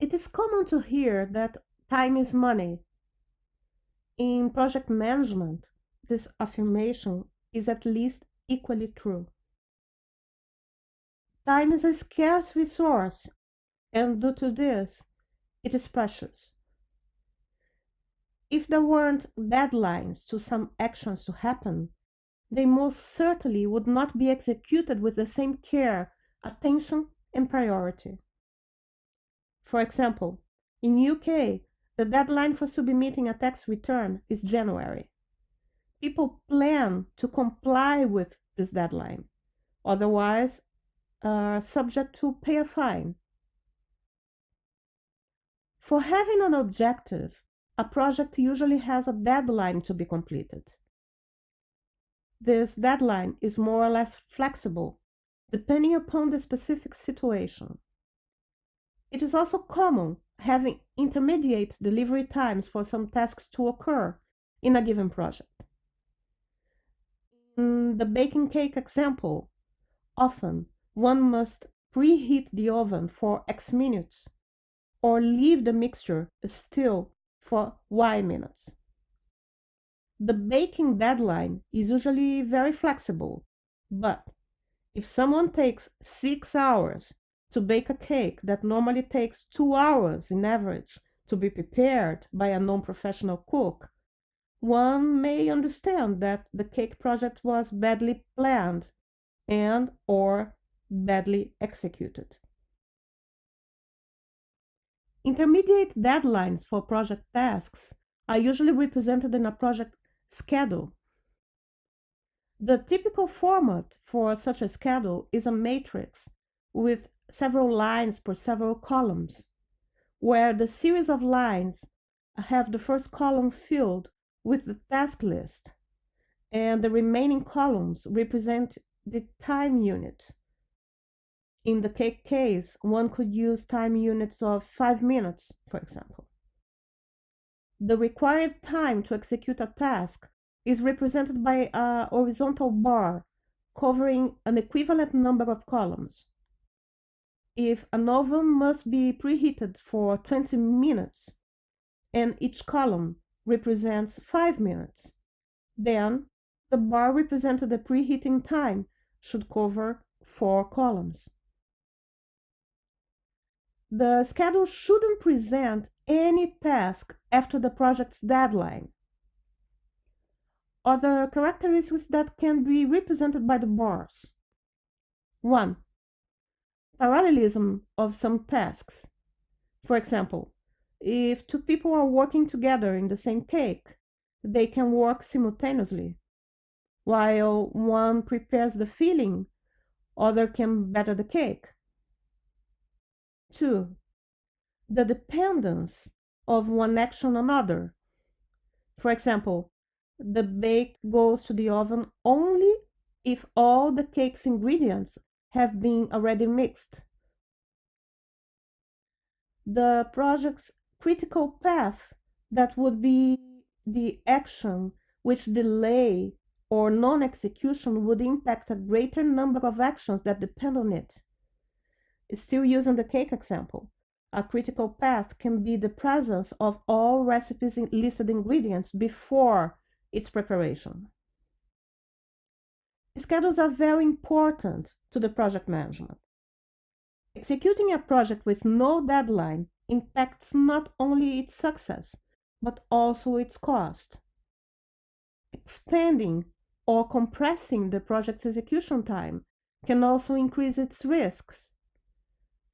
It is common to hear that time is money. In project management, this affirmation is at least equally true. Time is a scarce resource, and due to this, it is precious. If there weren't deadlines to some actions to happen, they most certainly would not be executed with the same care, attention, and priority. For example, in UK, the deadline for submitting a tax return is January. People plan to comply with this deadline, otherwise are subject to pay a fine. For having an objective, a project usually has a deadline to be completed. This deadline is more or less flexible, depending upon the specific situation. It is also common having intermediate delivery times for some tasks to occur in a given project. In the baking cake example, often one must preheat the oven for X minutes or leave the mixture still for Y minutes. The baking deadline is usually very flexible, but if someone takes 6 hours to bake a cake that normally takes 2 hours in average to be prepared by a non-professional cook, one may understand that the cake project was badly planned and or badly executed. Intermediate deadlines for project tasks are usually represented in a project schedule. The typical format for such a schedule is a matrix with several lines per several columns, where the series of lines have the first column filled with the task list, and the remaining columns represent the time unit. In the cake case, one could use time units of 5 minutes, for example. The required time to execute a task is represented by a horizontal bar covering an equivalent number of columns. If an oven must be preheated for 20 minutes and each column represents 5 minutes, then the bar representing the preheating time should cover 4 columns. The schedule shouldn't present any task after the project's deadline. Other characteristics that can be represented by the bars. 1. Parallelism of some tasks. For example, if 2 people are working together in the same cake, they can work simultaneously. While one prepares the filling, other can batter the cake. 2. The dependence of one action on another. For example, the bake goes to the oven only if all the cake's ingredients have been already mixed. The project's critical path, that would be the action which delay or non-execution would impact a greater number of actions that depend on it. Still using the cake example, a critical path can be the presence of all recipes' listed ingredients before its preparation. Schedules are very important to the project management. Executing a project with no deadline impacts not only its success, but also its cost. Expanding or compressing the project's execution time can also increase its risks.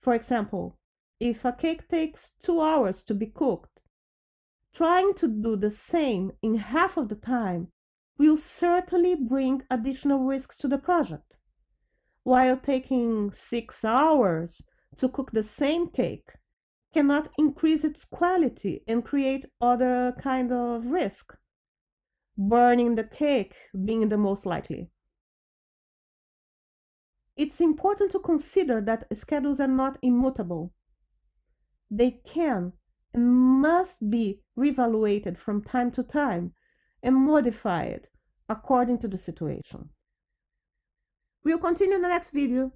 For example, if a cake takes 2 hours to be cooked, trying to do the same in half of the time will certainly bring additional risks to the project, while taking 6 hours to cook the same cake cannot increase its quality and create other kind of risk, burning the cake being the most likely. It's important to consider that schedules are not immutable. They can and must be reevaluated from time to time and modified according to the situation. We'll continue in the next video.